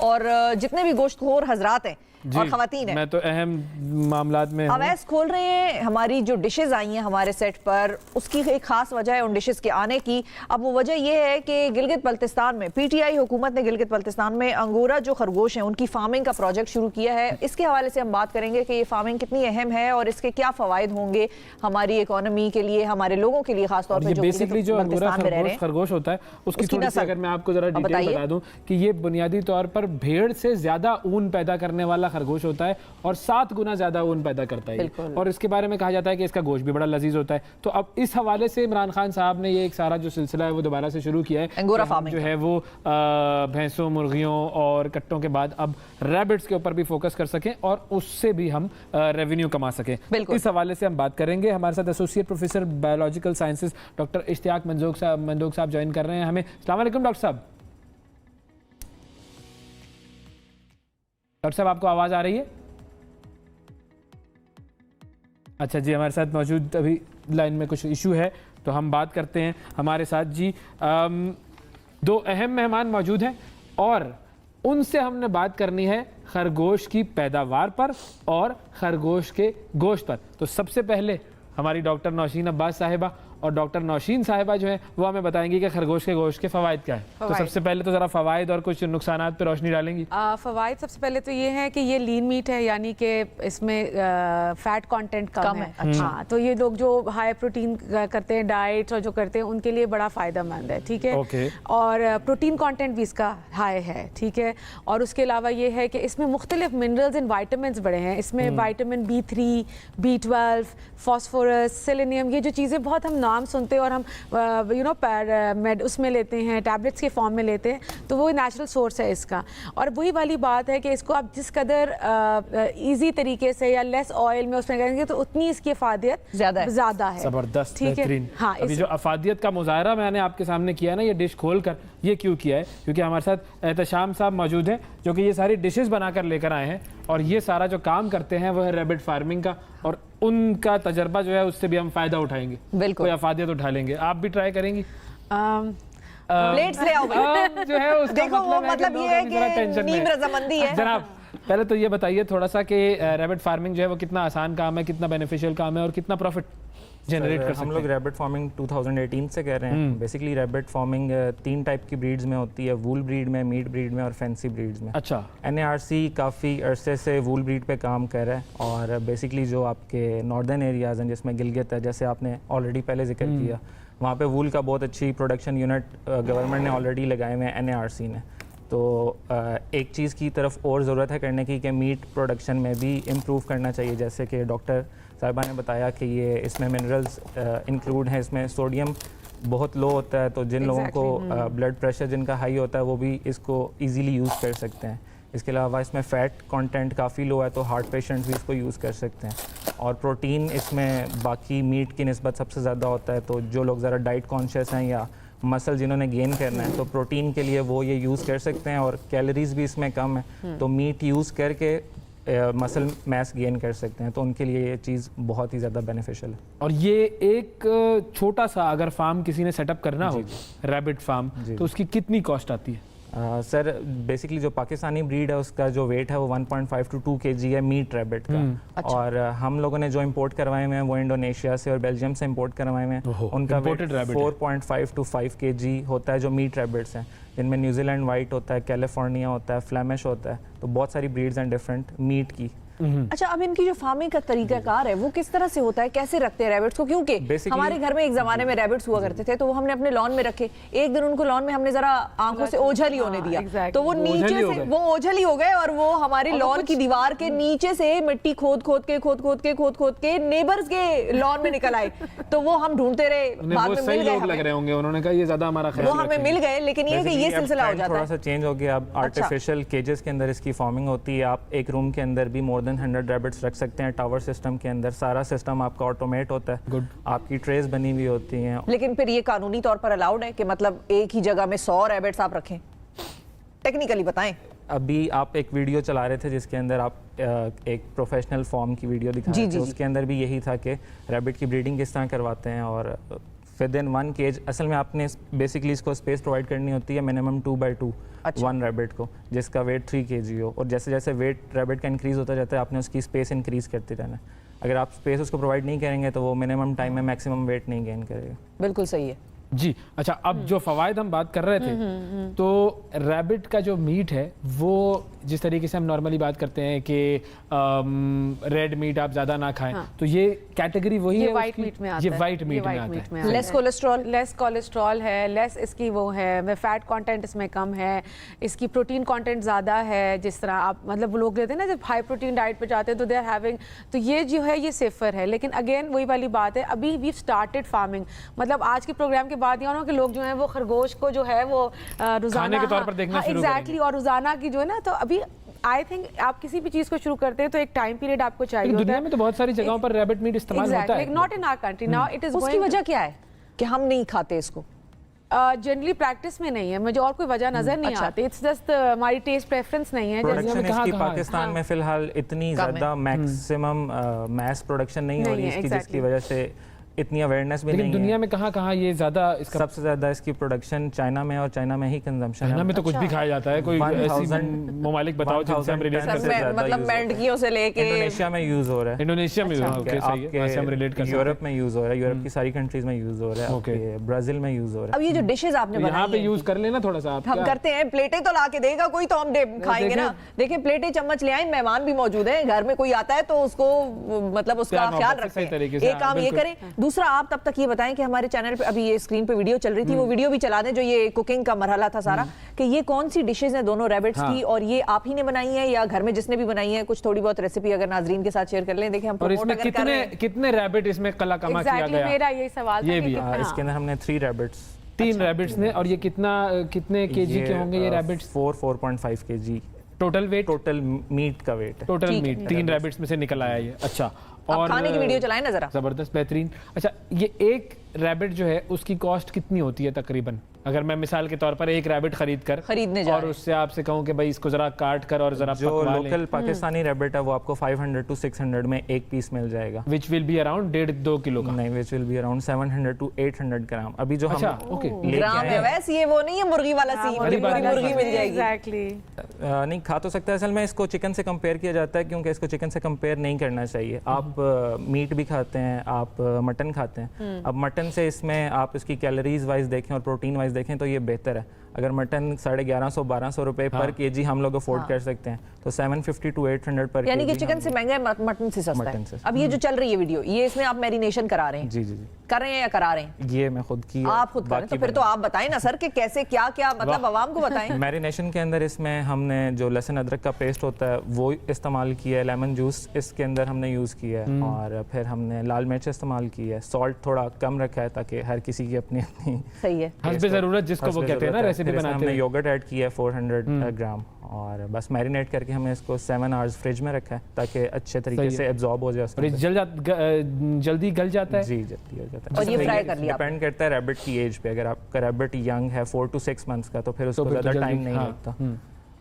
और जितने भी गोश्तखोर हजरात हैं और खवातीन हैं, मैं तो अहम मामलात में अवैस खोल रहे हैं। हमारी जो डिशेज आई हैं हमारे सेट पर, उसकी एक खास वजह है उन डिशेज के आने की। अब वो वजह ये है कि गिलगित बल्तिस्तान में पीटीआई हुकूमत ने गिलगित बल्तिस्तान में अंगोरा जो खरगोश हैं उनकी फार्मिंग का प्रोजेक्ट शुरू किया है। इसके हवाले से हम बात करेंगे कि ये फार्मिंग कितनी अहम है और इसके क्या फ़वाइद होंगे हमारी इकोनॉमी के लिए, हमारे लोगों के लिए, खासतौर पर बेसिकली जो अंगोरा खरगोश होता है उसकी थोड़ी सी अगर मैं आपको जरा डिटेल बता दूं कि ये बुनियादी तौर पर भेड़ से ज्यादा ऊन पैदा करने वाला खरगोश होता है और 7 गुना ज्यादा ऊन पैदा करता है। और इसके बारे में कहा जाता है कि इसका गोश्त भी बड़ा लजीज होता है। तो अब इस हवाले से इमरान खान साहब ने ये एक सारा जो सिलसिला है वो दोबारा से शुरू किया है। अंगोरा फार्मिंग जो है वो भैंसों, मुर्गियों और कट्टों के बाद अब रैबिट्स के ऊपर भी फोकस कर सकें और उससे भी हम रेवेन्यू कमा सकें। इस हवाले से हम बात करेंगे। हमारे साथ associate professor biological sciences doctor Ishtiyaq Mandok साहब ज्वाइन कर रहे हैं हमें। अस्सलाम वालेकुम डॉक्टर साहब। डॉक्टर साहब आपको आवाज आ रही है? अच्छा जी, हमारे साथ मौजूद अभी लाइन में कुछ इशू है तो हम बात करते हैं। हमारे साथ जी 2 अहम मेहमान मौजूद हैं और उनसे हमने बात करनी है खरगोश की पैदावार पर और खरगोश के गोश्त पर। तो सबसे पहले हमारी डॉक्टर नौशीन अब्बास साहिबा और डॉक्टर नौशीन साहिबा जो है वो हमें बताएंगी कि खरगोश के गोश्त के फ़वाइद क्या है। तो सबसे पहले तो ज़रा फ़वाइद और कुछ नुकसानात पर रोशनी डालेंगी। फ़वाइद सबसे पहले तो ये है कि ये लीन मीट है, यानी कि इसमें फ़ैट कंटेंट कम है। हाँ, तो ये लोग जो हाई प्रोटीन करते हैं डाइट और जो करते हैं उनके लिए बड़ा फ़ायदेमंद है। ठीक है, और प्रोटीन कॉन्टेंट भी इसका हाई है। ठीक है, और उसके अलावा ये है कि इसमें मुख्तलिफ मिनरल्स एंड वाइटामिन बड़े हैं। इसमें vitamin B3, B12, phosphorus, selenium, ये जो चीज़ें बहुत हम नाम सुनते हैं और हम उसमें लेते हैं, टैबलेट्स के फॉर्म में लेते हैं, तो वो नेचुरल सोर्स है इसका। और वही वाली बात है कि इसको आप जिस कदर इजी तरीके से या लेस ऑयल में उसमें करेंगे तो उतनी इसकी अफादियत ज़्यादा है। ज़बरदस्त, ठीक है। हाँ, अभी जो अफादियत का मुजाहरा मैंने आपके सामने किया ना, ये डिश खोल कर, ये क्यों किया है? क्योंकि हमारे साथ एहतशाम साहब मौजूद हैं जो कि ये सारी डिशेस बनाकर लेकर आए हैं और ये सारा जो काम करते हैं वो है रैबिट फार्मिंग का, और उनका तजर्बा जो है उससे भी हम फायदा उठाएंगे, कोई अफादियत उठा लेंगे। आप भी ट्राई करेंगी? प्लेट्स ले आओ जो है उसका देखो वो मतलब ये है कि नीम रजामंदी है। जनाब पहले तो ये बताइए थोड़ा सा कि रैबिट फार्मिंग जो है वो कितना आसान काम है, कितना बेनिफिशियल काम है और कितना प्रॉफिट जनरेट कर सकते हैं? हम लोग रैबिट फार्मिंग 2018 से कर रहे हैं। बेसिकली रैबिट फार्मिंग 3 टाइप की ब्रीड्स में होती है, वूल ब्रीड में, मीट ब्रीड में और फैंसी ब्रीड्स में। अच्छा। NARC काफ़ी अरसे से वूल ब्रीड पे काम कर रहा है और बेसिकली जो आपके नॉर्दर्न एरियाज़ हैं जिसमें गिलगित है, जैसे आपने ऑलरेडी पहले जिक्र किया, वहाँ पे वूल का बहुत अच्छी प्रोडक्शन यूनिट गवर्नमेंट ने ऑलरेडी लगाए हुए हैं NARC ने। तो एक चीज़ की तरफ और ज़रूरत है करने की कि मीट प्रोडक्शन में भी इम्प्रूव करना चाहिए। जैसे कि डॉक्टर साहिबा ने बताया कि ये इसमें मिनरल्स इंक्लूड हैं, इसमें सोडियम बहुत लो होता है, तो जिन लोगों को ब्लड प्रेशर जिनका हाई होता है वो भी इसको इजीली यूज़ कर सकते हैं। इसके अलावा इसमें फ़ैट कंटेंट काफ़ी लो है, तो हार्ट पेशेंट्स भी इसको यूज़ कर सकते हैं। और प्रोटीन इसमें बाकी मीट की निस्बत सबसे ज़्यादा होता है, तो जो लोग ज़रा डाइट कॉन्शियस हैं या मसल जिन्होंने गेन करना है तो प्रोटीन के लिए वो ये यूज़ कर सकते हैं। और कैलोरीज भी इसमें कम है, तो मीट यूज़ करके मसल मैस गेन कर सकते हैं, तो उनके लिए ये चीज़ बहुत ही ज़्यादा बेनिफिशियल है। और ये एक छोटा सा अगर फार्म किसी ने सेटअप करना हो, रैबिट फार्म, तो उसकी कितनी कॉस्ट आती है? सर बेसिकली जो पाकिस्तानी ब्रीड है उसका जो वेट है वो 1.5 to 2 kg है मीट रैबिट का। अच्छा। और हम लोगों ने जो इंपोर्ट करवाए हुए हैं वो इंडोनेशिया से और बेल्जियम से इंपोर्ट करवाए हुए हैं। उनका वेट 4.5 to 5 kg होता है जो मीट रैबिट्स हैं, जिनमें न्यूजीलैंड वाइट होता है, कैलिफोर्निया होता है, फ्लैमिश होता है, तो बहुत सारी ब्रीड्स हैं डिफरेंट मीट की। अच्छा, अब इनकी जो फार्मिंग का तरीकाकार है वो किस तरह से होता है, कैसे रखते हैं रैबिट्स को? क्योंकि हमारे घर में एक जमाने में रैबिट्स हुआ करते थे तो वो हमने अपने लॉन में रखे, एक दिन उनको लॉन में हमने जरा आंखों से ओझल ही होने दिया, तो वो नीचे से वो ओझल ही हो गए और वो हमारी लॉन की दीवार के नीचे से मिट्टी खोद खोद के नेबर्स के लॉन में निकल आए। तो वो हम ढूंढते रहे, बाद में मिल गए, लग रहे होंगे, उन्होंने कहा ये ज्यादा हमारा वो हमें मिल गए, लेकिन ये सिलसिला हो जाता है, थोड़ा सा चेंज हो गया। अब आर्टिफिशियल केजेस के अंदर इसकी फार्मिंग होती है। आप एक रूम के अंदर भी मोर देन 100 रैबिट्स रख सकते हैं। टावर सिस्टम के अंदर सारा सिस्टम आपका ऑटोमेट होता है, आपकी ट्रेस बनी हुई होती हैं। लेकिन फिर ये कानूनी तौर पर अलाउड है कि मतलब एक ही जगह में 100 रैबिट्स आप रखें? टेक्निकली बताएं। अभी आप एक वीडियो चला रहे थे जिसके अंदर आप एक प्रोफेशनल फॉर्म की वीडियो दिखा रहे थे, उसके अंदर भी यही था कि रैबिट की ब्रीडिंग किस तरह करवाते हैं और विद इन 1 केज। असल में आपने बेसिकली इसको स्पेस प्रोवाइड करनी होती है मिनिमम 2x2 1 रैबिट को, जिसका वेट 3 kg हो, और जैसे जैसे वेट रैबिट का इंक्रीज होता जाता है आपने उसकी स्पेस इंक्रीज करते रहना है। अगर आप स्पेस उसको प्रोवाइड नहीं करेंगे तो वो मिनिमम टाइम में मैक्सिमम वेट नहीं गेन करेगा। बिल्कुल सही है जी। अच्छा, अब जो फवायद हम बात कर रहे थे, तो रैबिट का जो मीट है वो जिस तरीके से हम नॉर्मली बात करते हैं कि रेड मीट आप ज़्यादा ना खाएं, तो ये कैटेगरी वही है वाइट मीट में आता ये है, वाइट मीट में आता है। लेस कोलेस्ट्रॉल, लेस कोलेस्ट्रॉल है, लेस इसकी वो है, फैट कंटेंट इसमें कम है, इसकी प्रोटीन कंटेंट ज़्यादा है। जिस तरह आप मतलब लोग लेते हैं ना जब हाई प्रोटीन डाइट पे जाते हैं तो दे आर हैविंग, तो ये जो है ये सेफर है। लेकिन अगेन वही वाली बात है, अभी वी स्टार्टेड फार्मिंग, मतलब आज के प्रोग्राम के बाद ये कि लोग जो है वो खरगोश को जो है वो रोजाना के तौर पर देखना शुरू एग्जैक्टली, और रोजाना की जो है ना, तो अभी आई थिंक आप किसी भी चीज को शुरू करते हैं तो एक टाइम पीरियड आपको चाहिए होता है। दुनिया में तो बहुत सारी जगहों पर रैबिट मीट इस्तेमाल होता है, not in our country now it is. उसकी वजह क्या है कि हम नहीं खाते इसको? जनरली प्रैक्टिस में नहीं है, मुझे और कोई वजह नजर नहीं आती। इट्स जस्ट हमारी टेस्ट प्रेफरेंस नहीं है। प्रोडक्शन इसकी पाकिस्तान में फिलहाल इतनी ज़्यादा मैक्सिमम मैस प्रोडक्शन नहीं हो रही है इसकी, जिसकी वजह से इतनी अवेयरनेस भी नहीं है। दुनिया में कहाँ ये ज्यादा इसका सबसे ज़्यादा इसकी प्रोडक्शन चाइना में, और चाइना में ही कंजम्पशन है। चाइना में तो कुछ भी खाया जाता है, कोई ऐसी ममालिक बताओ जिनसे हम रिलेट कर सकते हैं। मतलब मेंढकियों से लेके इंडोनेशिया में यूज हो रहा है, इंडोनेशिया में ओके सही है, वैसे हम रिलेट कर सकते हैं। यूरोप में यूज हो रहा है, यूरोप की सारी कंट्रीज में यूज हो रहा है, ओके ब्राजील में यूज हो रहा है। अब ये जो डिशेस आपने यहाँ पे बनाई यूज कर लेना थोड़ा सा, हम करते हैं, प्लेटें तो ला के देगा कोई तो हम खाएंगे ना। देखिए प्लेटें चम्मच ले आए, मेहमान भी मौजूद है, घर में कोई आता है तो उसको मतलब उसका ख्याल रखें। एक काम ये करें, दूसरा आप तब तक ये बताएं कि हमारे चैनल पे अभी ये स्क्रीन पे वीडियो चल रही थी, वो वीडियो भी चला दें जो ये कुकिंग का मरहला था सारा, कि ये कौन सी डिशेस हैं दोनों रैबिट्स की, और ये आप ही ने बनाई है या घर में जिसने भी बनाई है, कुछ थोड़ी बहुत रेसिपी अगर नाजरीन के साथ शेयर कर लें। देखिए हम और इसमें कितने रैबिट इसमें कला कमा किया गया, मेरा यही सवाल था। ये भी इसके अंदर हमने 3 रैबिट्स, 3 रैबिट्स ने, और ये कितने केजी के होंगे ये rabbits? 4.5 kg total weight, total meat का वेट है। टोटल मीट 3 रैबिट्स में से निकल आया ये। अच्छा, और खाने की वीडियो चलाएं ना जरा, जबरदस्त, बेहतरीन। अच्छा, ये एक रैबिट जो है उसकी कॉस्ट कितनी होती है तकरीबन? अगर मैं मिसाल के तौर पर एक रैबिट खरीदने और उससे आपसे कहूं कि भाई इसको जरा काट कर और जरा जो लोकल पाकिस्तानी रैबिट है वो आपको 500 to 600 में एक पीस मिल जाएगा, which will be around 1.5-2 kilo का। नहीं, which will be around 700 to 800 ग्राम। अभी जो अच्छा, हम ओके, ग्राम है वैसे, ये वो नहीं है मुर्गी वाला सीन, मुर्गी मिल जाएगी। एग्जैक्टली नहीं खा तो सकता है। असल में इसको चिकन से कंपेयर किया जाता है, क्योंकि इसको चिकन से कंपेयर नहीं करना चाहिए। आप मीट भी खाते हैं, आप मटन खाते हैं। अब मटन से इसमें आप इसकी कैलोरीज वाइज देखें और प्रोटीन वाइज देखें तो ये बेहतर है। अगर मटन 1150-1200 रुपए पर केजी हम लोग अफोर्ड कर सकते हैं, तो 750 to 800 पर यानी कि चिकन से महंगा है, मटन से सस्ता है। अब ये जो चल रही है वीडियो, ये इसमें आप मैरिनेशन करा रहे हैं? जी जी जी कर रहे हैं या करा रहे हैं? ये मैं खुद की, आप खुद करें तो फिर तो आप बताएं ना सर कि कैसे क्या क्या, मतलब आवाम को बताएं। मैरिनेशन के अंदर इसमें हमने जो लहसुन अदरक का पेस्ट होता है वो इस्तेमाल किया है, लेमन जूस इसके अंदर हमने यूज़ किया है, और फिर हमने लाल मिर्च इस्तेमाल की है, सॉल्ट थोड़ा कम रखा है ताकि हर किसी की अपनी अपनी सही है हस्बे ज़रूरत जिसको वो कहते हैं ना रेसिपी बनाते हैं। हमने योगर्ट ऐड किया है 400 ग्राम, और बस मैरिनेट करके हमने इसको 7 आवर्स फ्रिज में रखा है ताकि अच्छे तरीके से एब्जॉर्ब हो जाए। और ये जल्दी गल जाता है? जी जल्दी गल जाता है। और ये फ्राई कर लिया, डिपेंड करता है रैबिट की एज पे। अगर आपका रैबिट यंग है 4 to 6 मंथ्स का तो फिर उसको ज़्यादा टाइम नहीं लगता।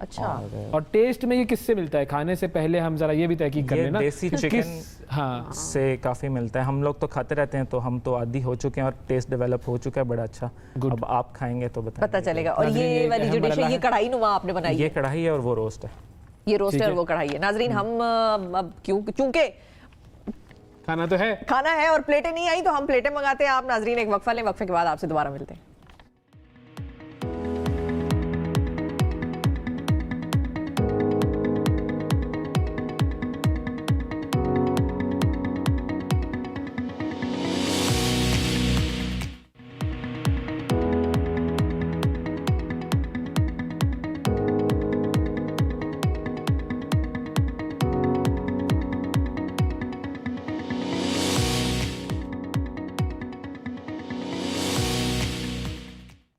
अच्छा, और टेस्ट में ये किससे मिलता है? खाने से पहले हम जरा ये भी तहकीक कर लेना, देसी चिकन से काफ़ी मिलता है। हम लोग तो खाते रहते हैं तो हम तो आदी हो चुके हैं और टेस्ट डेवलप हो चुका है बड़ा अच्छा। अब आप खाएंगे तो पता चलेगा। और ये वाली जो डिश है, ये कढ़ाई नुमा आपने बनाई है? ये कढ़ाई है और वो रोस्ट है। ये रोस्ट है और वो कढ़ाई है। नाजरीन, हम अब क्योंकि खाना तो है, खाना है और प्लेटें नहीं आई तो हम प्लेटें मंगाते हैं। आप नाजरीन एक वक्फा लें, वक्फे के बाद आपसे दोबारा मिलते हैं।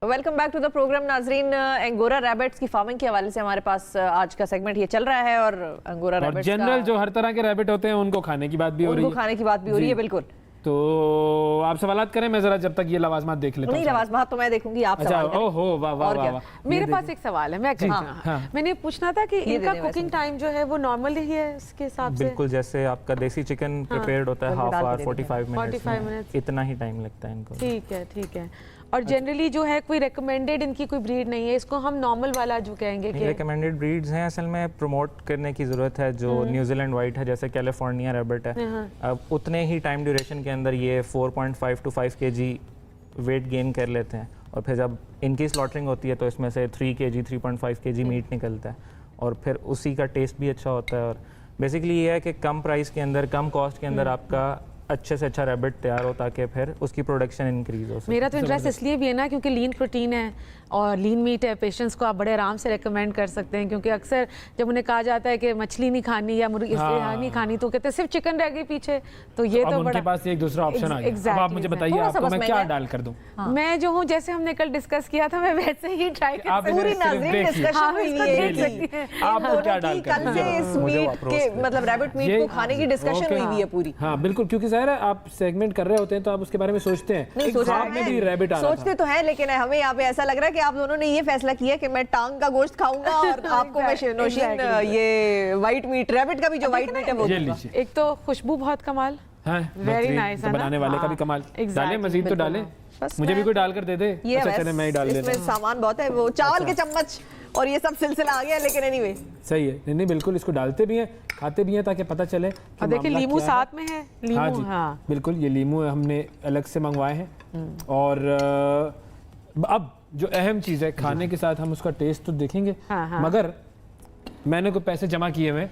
Welcome back to the programme. नाजरीन, अंगोरा रैबिट्स की फार्मिंग के हवाले से हमारे पास आज का सेगमेंट ये चल रहा है, और अंगोरा रैबिट्स जनरल जो हर तरह के रैबिट होते हैं उनको खाने की बात भी हो रही है। खाने की बात भी हो रही है, बिल्कुल। तो आप सवालात करें, मैं जरा जब तक ये लवाजमात देख लेता हूँ। नहीं, लवाजमात तो मैं देखूंगी, आप अच्छा, सवाल करें। ओहो, वाह वाह और वाह क्या? वाह। मेरे पास एक सवाल है, मैं हाँ। मैंने पूछना था कि इनका देने कुकिंग टाइम जो है वो नॉर्मल ही है इसके हिसाब से? बिल्कुल, जैसे आपका देसी चिकन प्रिपेयर्ड होता है बिल्कुल, हाफ डाल के आवर दे 45 45 मिनट्स, minutes। इतना ही टाइम लगता है इनको। ठीक है। और जनरली जो है कोई रिकमेंडेड इनकी कोई ब्रीड नहीं है, इसको हम नॉर्मल वाला जो कहेंगे कि रिकमेंडेड ब्रीड्स हैं, असल में प्रमोट करने की ज़रूरत है। जो न्यूजीलैंड वाइट है, जैसे कैलिफोर्निया रैबिट है, अब उतने ही टाइम ड्यूरेशन के अंदर ये 4.5 to 5 kg वेट गेन कर लेते हैं, और फिर जब इनकी स्लॉटरिंग होती है तो इसमें से 3 kg 3.5 kg मीट निकलता है, और फिर उसी का टेस्ट भी अच्छा होता है। और बेसिकली ये है कि कम प्राइस के अंदर, कम कॉस्ट के अंदर आपका अच्छे से अच्छा रैबिट तैयार हो, ताकि फिर उसकी प्रोडक्शन इंक्रीज हो सके। मेरा तो इंटरेस्ट इसलिए भी है ना क्योंकि लीन प्रोटीन है और लीन मीट है, पेशेंट्स को आप बड़े आराम से रेकमेंड कर सकते हैं, क्योंकि अक्सर जब उन्हें कहा जाता है कि मछली नहीं खानी या मुर्गी नहीं खानी तो कहते हैं सिर्फ चिकन रह गई पीछे, तो ये अब तो उनके बड़ा पास एक दूसरा ऑप्शन आ गया। अब आप मुझे बताइए, थोड़ा सा आपको बस मैं मैं क्या क्या- डाल कर दूं? मैं जो हूँ, जैसे हमने कल डिस्कस किया था, मैं वैसे ही ट्राई कर आप सकती हूँ। पूरी सिर्फ नाज़रीन देखिए। डिस्कशन हाँ, हुई इसको है देख कि सकती हैं। आपको दोनों क्या की डाल कर कल से दूं? इस मुझे मीट वो के approach मतलब रैबिट मीट को खाने की डिस्कशन ओके। हुई हुई है पूरी। हाँ बिल्कुल, क्योंकि ज़ाहिर है आप सेगमेंट कर रहे होते हैं तो आप उसके बारे में सोचते हैं। नहीं, एक सोच ख्वाब में भी रैबिट आ रहा सोचते तो हैं, लेकिन हमें यहाँ पे ऐसा लग रहा है कि आप दोनों ने ये फैसला किया कि मैं टांग का गोश्त खाऊंगा और आपको मैं नौशीन ये व्हाइट मीट, रैबिट का भी जो व्हाइट मीट है वो था। ये दूंगा। लीजिए। एक तो खुशबू बहुत कमाल, हाँ, Very बेहतरीन। nice, तो है ना? बनाने वाले का भी हाँ, कमाल। exactly, डालें, मजीद तो बिल्कुल, डालें। बस मुझे भी मैं- कोई डाल कर दे दे। ये अच्छा बस, चले, मैं ही डाल इसमें देता हूँ। सामान बहुत है, वो चावल के चम्मच और ये सब सिलसिला आ गया, लेकिन एनीवे सही है। नहीं नहीं, बिल्कुल इसको डालते भी हैं, खाते भी हैं, ताकि पता चले कि और देखिए मामला लीमू क्या है। साथ में है, हाँ लीमू, जी, हाँ बिल्कुल ये लीमू हमने अलग से मंगवाए हैं। और अब जो अहम चीज़ है, खाने के साथ हम उसका टेस्ट तो देखेंगे, हाँ। मगर मैंने कोई पैसे जमा किए हुए,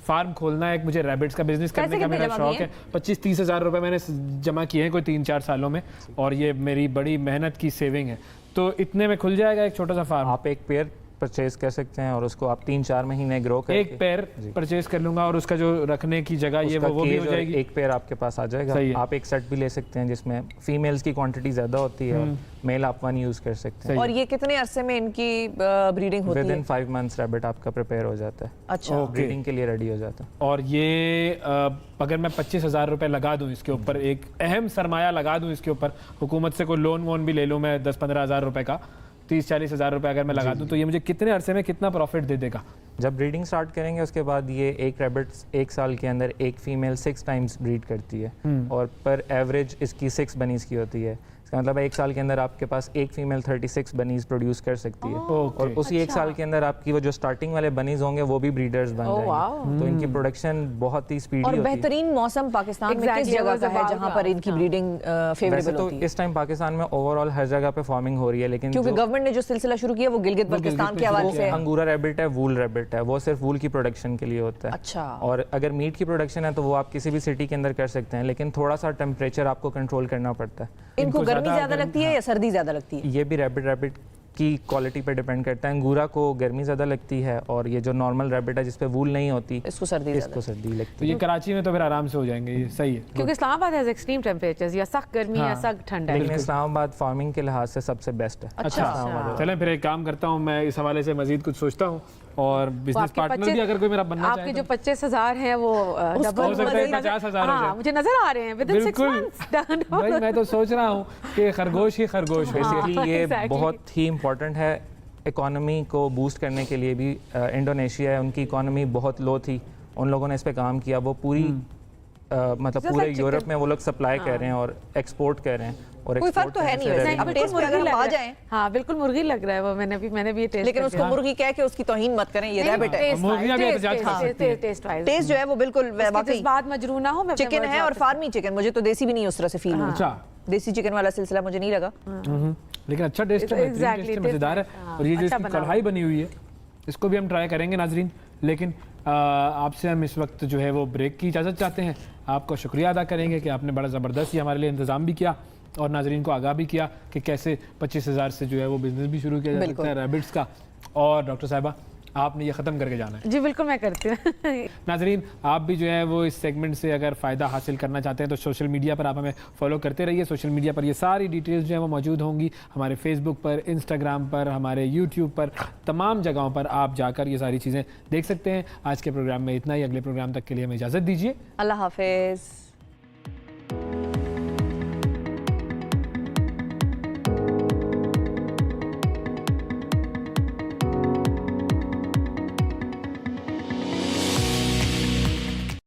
फार्म खोलना है, एक मुझे रैबिट्स का बिजनेस करने का कितने मेरा जमा शौक किए? है। 25-30 हज़ार रुपए मैंने जमा किए हैं कोई 3-4 सालों में, और ये मेरी बड़ी मेहनत की सेविंग है। तो इतने में खुल जाएगा एक छोटा सा फार्म। आप एक पेयर परचेज कर सकते हैं और उसको आप 3-4 महीने ग्रो करके एक पैर परचेज कर लूंगा, और उसका जो रखने की जगह ये उसका वो भी केज हो और जाएगी। एक पेयर आपके पास आ जाएगा। सही है। आप एक सेट भी ले सकते हैं जिसमें फीमेल्स की क्वांटिटी ज़्यादा होती है और मेल आप 1 यूज़ कर सकते हैं। सही और ये कितने अरसे में इनकी ब्रीडिंग होती विद है? इन 5 months रैबिट आपका प्रिपेयर हो जाता है, अच्छा, ओके। ब्रीडिंग के लिए रेडी हो जाता है। और ये अगर मैं 25,000 रुपए लगा दूं इसके ऊपर, एक अहम सरमाया लगा दूं इसके ऊपर, हुकूमत से कोई लोन वोन भी ले लूं मैं 10-15 हज़ार रुपए का, 30-40 हज़ार रुपए अगर मैं लगा दूं, तो ये मुझे कितने अरसे में कितना प्रॉफिट दे देगा? जब ब्रीडिंग स्टार्ट करेंगे उसके बाद ये एक रैबिट 1 साल के अंदर एक फीमेल 6 times ब्रीड करती है, और पर एवरेज इसकी 6 बनीज की होती है। इसका मतलब है 1 साल के अंदर आपके पास एक फीमेल 36 बनीज प्रोड्यूस कर सकती है, ओके। और उसी 1 साल के अंदर आपकी वो जो स्टार्टिंग वाले बनीज होंगे वो भी ब्रीडर्स बन जाएंगे। तो इनकी प्रोडक्शन बहुत ही स्पीडी और होती है। बेहतरीन मौसम पाकिस्तान में किस Exactly, जगह वो का है जवाब जहाँ था। पर इनकी ब्रीडिंग वैसे फेवरेबल तो होती है? इस टाइम पाकिस्तान में ओवरऑल हर जगह पे फार्मिंग हो रही है, लेकिन क्योंकि जो गवर्नमेंट ने जो सिलसिला शुरू किया वो गिलगित बल्तिस्तान के हवाले से है। अंगूरा रैबिट है, वूल रैबिट है, वो सिर्फ वूल की प्रोडक्शन के लिए होता है। अच्छा। और अगर मीट की प्रोडक्शन है तो वो आप किसी भी सिटी के अंदर कर सकते हैं, लेकिन थोड़ा सा टेम्परेचर आपको कंट्रोल करना पड़ता है। इनको गर्मी ज्यादा लगती है या सर्दी ज्यादा लगती है? ये भी रैबिट की क्वालिटी पे डिपेंड करता है। अंगूरा को गर्मी ज़्यादा लगती है, और ये जो नॉर्मल रैबिट है जिस पे वूल नहीं होती, इसको सर्दी ज्यादा इसको सर्दी लगती तो ये कराची में तो फिर आराम से हो जाएंगे, ये सही है। क्योंकि इस्लामाबाद हैज एक्सट्रीम टेम्परेचर्स, या सख्त गर्मी या सख्त ठंड है। लेकिन है। इस्लामाबाद फार्मिंग के लिहाज से सबसे बेस्ट है। अच्छा। चलें फिर एक काम करता हूँ, मैं इस हवाले से मजीद कुछ सोचता हूँ, और बिजनेस आपके पार्टनर भी अगर कोई मेरा बनना आपके चाहे जो तो। 25,000 हैं वो डबल हो सकता है 50,000 हो जाए। हाँ, मुझे नजर आ रहे हैं विद इन 6 बिल्कुल months। भाई, मैं तो सोच रहा हूँ कि खरगोश ही खरगोश हो। बेसिकली ये exactly. बहुत ही इम्पोर्टेंट है इकोनॉमी को बूस्ट करने के लिए भी। इंडोनेशिया है, उनकी इकोनॉमी बहुत लो थी, उन लोगों ने इस पे काम किया, वो पूरी मतलब Just पूरे like यूरोप chicken. में वो लोग सप्लाई कर रहे हैं और एक्सपोर्ट कर रहे हैं, और कोई फर्क export तो है करने नहीं से वैसे। revenue अब होता है। टेस्ट पे अगर हम आ जाएं, हाँ बिल्कुल मुर्गी लग रहा है वो, मैंने भी ये टेस्ट लेकिन उसको मुर्गी कह के उसकी तौहीन मत करें, ये रैबिट है। मुर्गियां भी एहतजाज खा सकती हैं। टेस्ट जो है वो बिल्कुल वाकई इस बात मजरू ना हो, मैं अपने चिकन words है, और वापस- फार्मी चिकन, मुझे तो देसी भी नहीं उस तरह से फील हुआ। अच्छा, देसी चिकन वाला सिलसिला मुझे नहीं लगा। लेकिन अच्छा टेस्ट है, Exactly, टेस्ट है, मजेदार है। हाँ, और ये जो अच्छा इसकी बना हुआ। कढ़ाई बनी हुई है, इसको भी हम ट्राई करेंगे नाजरीन। लेकिन आपसे हम इस वक्त जो है वो ब्रेक की इजाज़त चाहते हैं। आपको शुक्रिया अदा करेंगे कि आपने बड़ा ज़बरदस्त ही हमारे लिए इंतज़ाम भी किया, और नाजरीन को आगाह भी किया कि कैसे 25,000 से जो है वो बिजनेस भी शुरू किया जा सकता है रैबिट्स का। और डॉक्टर साहिबा, आपने ये ख़त्म करके जाना है। जी बिल्कुल मैं करती हूँ। नाजरीन, आप भी जो है वो इस सेगमेंट से अगर फ़ायदा हासिल करना चाहते हैं तो सोशल मीडिया पर आप हमें फॉलो करते रहिए। सोशल मीडिया पर ये सारी डिटेल्स जो है वो मौजूद होंगी, हमारे फेसबुक पर, इंस्टाग्राम पर, हमारे यूट्यूब पर, तमाम जगहों पर आप जाकर ये सारी चीज़ें देख सकते हैं। आज के प्रोग्राम में इतना ही। अगले प्रोग्राम तक के लिए हमें इजाज़त दीजिए। अल्लाह हाफिज़।